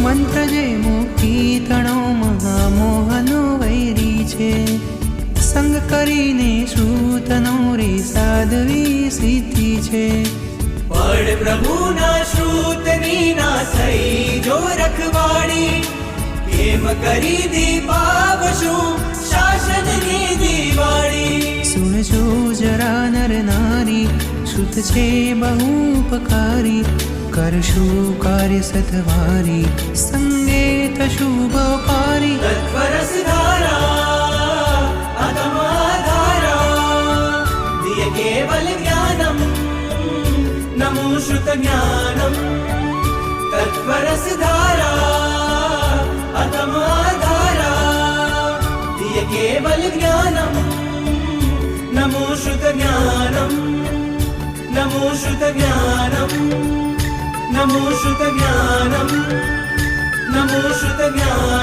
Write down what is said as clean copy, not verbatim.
મંત્ર જે મુક્તિ તણો મહામોહનો વૈરી છે, સંગ કરીને શ્રુતનો રે સાધવી સિદ્ધિ છે. પડ પ્રભુના શ્રુતની ના થઈ જો રખવાડી, કેમ કરી દીપાવશું શાસનની દિવાળી. સુણજો જરા નર નારી, શ્રુત છે બહુ ઉપકારી, કરશું કાર્ય સતવારી, સંગે થશું બપારી. તત્પરસ ધારા અતમાધારા, દિય કેવલ જ્ઞાનમ નમો શ્રુત જ્ઞાનમ. તત્પરસ ધારા અતમાધારા, દિય કેવલ જ્ઞાનમ નમો શ્રુત જ્ઞાનમ. નમો શ્રુત જ્ઞાનમ, નમો શ્રુત જ્ઞાનમ, નમો શ્રુત જ્ઞાનમ.